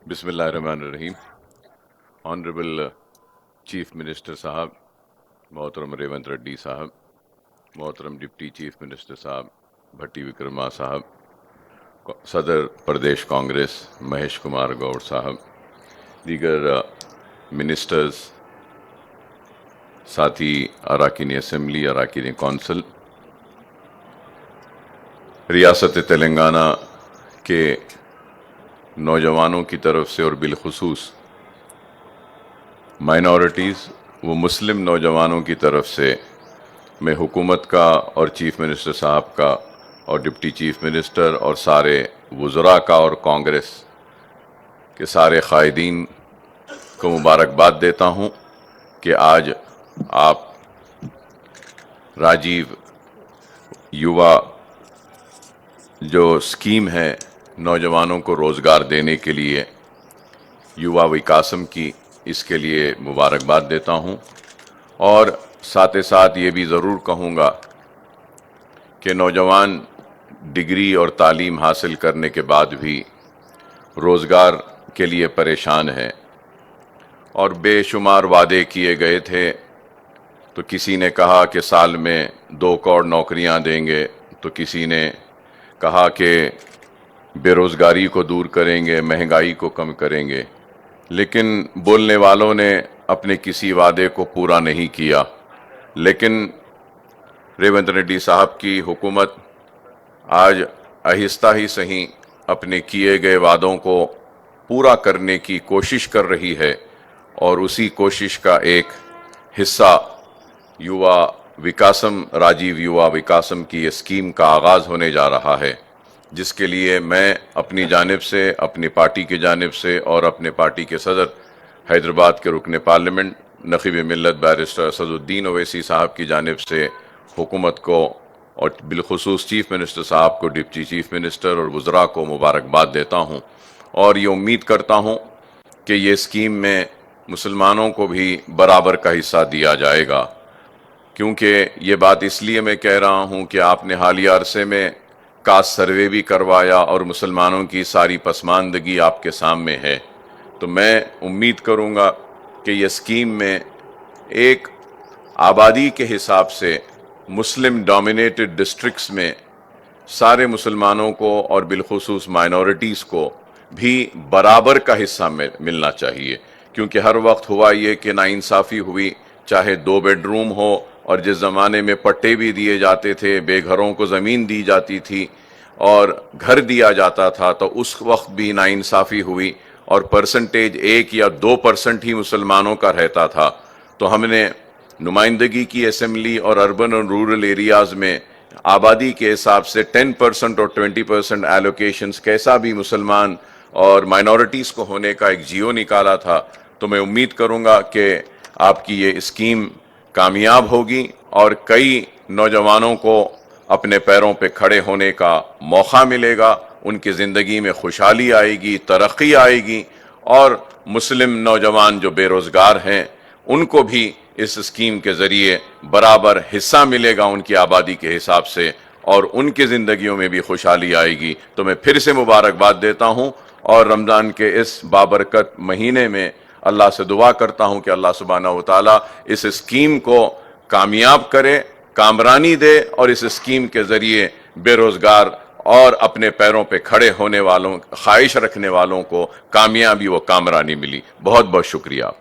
बिस्मिल्लाहिर्रहमानिर्रहीम। Honourable chief minister साहब, मोहतरम रेवंत रेड्डी साहब, मोहतरम डिप्टी चीफ मिनिस्टर साहब भट्टी विक्रमा साहब, सदर प्रदेश कांग्रेस महेश कुमार गौड़ साहब, दीगर मिनिस्टर्स, साथी अराकीन असम्बली, अराकीन कौंसिल, रियासत तेलंगाना के नौजवानों की तरफ से और बिलखुसूस माइनॉरिटीज़ व मुस्लिम नौजवानों की तरफ से मैं हुकूमत का और चीफ मिनिस्टर साहब का और डिप्टी चीफ मिनिस्टर और सारे वज़रा का और कांग्रेस के सारे कायदीन को मुबारकबाद देता हूँ कि आज आप राजीव युवा जो स्कीम है नौजवानों को रोज़गार देने के लिए, युवा विकासम की, इसके लिए मुबारकबाद देता हूँ। और साथ ही साथ ये भी ज़रूर कहूँगा कि नौजवान डिग्री और तालीम हासिल करने के बाद भी रोज़गार के लिए परेशान है और बेशुमार वादे किए गए थे। तो किसी ने कहा कि साल में 2 करोड़ नौकरियां देंगे, तो किसी ने कहा कि बेरोज़गारी को दूर करेंगे, महंगाई को कम करेंगे, लेकिन बोलने वालों ने अपने किसी वादे को पूरा नहीं किया। लेकिन रेवंत रेड्डी साहब की हुकूमत आज आहिस्ता ही सही अपने किए गए वादों को पूरा करने की कोशिश कर रही है और उसी कोशिश का एक हिस्सा युवा विकासम, राजीव युवा विकासम की ये स्कीम का आगाज़ होने जा रहा है, जिसके लिए मैं अपनी जानिब से, अपनी पार्टी की जानिब से और अपने पार्टी के सदर हैदराबाद के रुकन पार्लियामेंट नक़ीब मिल्लत बैरिस्टर असदुद्दीन ओवैसी साहब की जानिब से हुकूमत को और बिलखुसूस चीफ मिनिस्टर साहब को, डिप्टी चीफ मिनिस्टर और वज़रा को मुबारकबाद देता हूँ। और ये उम्मीद करता हूँ कि ये स्कीम में मुसलमानों को भी बराबर का हिस्सा दिया जाएगा, क्योंकि ये बात इसलिए मैं कह रहा हूँ कि आपने हालिया अरसे में कास्ट सर्वे भी करवाया और मुसलमानों की सारी पसमानदगी आपके सामने है। तो मैं उम्मीद करूँगा कि ये स्कीम में एक आबादी के हिसाब से मुस्लिम डोमिनेटेड डिस्ट्रिक्ट्स में सारे मुसलमानों को और बिलखुसूस माइनॉरिटीज़ को भी बराबर का हिस्सा मिलना चाहिए, क्योंकि हर वक्त हुआ ये कि नाइंसाफ़ी हुई, चाहे 2 बेडरूम हो और जिस ज़माने में पट्टे भी दिए जाते थे, बेघरों को ज़मीन दी जाती थी और घर दिया जाता था, तो उस वक्त भी नाइंसाफ़ी हुई और परसेंटेज 1 या 2% ही मुसलमानों का रहता था। तो हमने नुमाइंदगी की असेंबली और अर्बन और रूरल एरियाज़ में आबादी के हिसाब से 10% और 20% एलोकेशंस कैसा भी मुसलमान और माइनॉरिटीज़ को होने का एक जियो निकाला था। तो मैं उम्मीद करूँगा कि आपकी ये स्कीम कामयाब होगी और कई नौजवानों को अपने पैरों पे खड़े होने का मौका मिलेगा, उनकी ज़िंदगी में खुशहाली आएगी, तरक्की आएगी और मुस्लिम नौजवान जो बेरोज़गार हैं उनको भी इस स्कीम के ज़रिए बराबर हिस्सा मिलेगा उनकी आबादी के हिसाब से और उनकी ज़िंदगियों में भी खुशहाली आएगी। तो मैं फिर से मुबारकबाद देता हूँ और रमज़ान के इस बाबरकत महीने में अल्लाह से दुआ करता हूँ कि अल्लाह सुब्हानहू व तआला इस स्कीम को कामयाब करे, कामरानी दे और इस स्कीम के ज़रिए बेरोज़गार और अपने पैरों पे खड़े होने वालों, ख्वाहिश रखने वालों को कामयाबी व कामरानी मिली। बहुत बहुत शुक्रिया।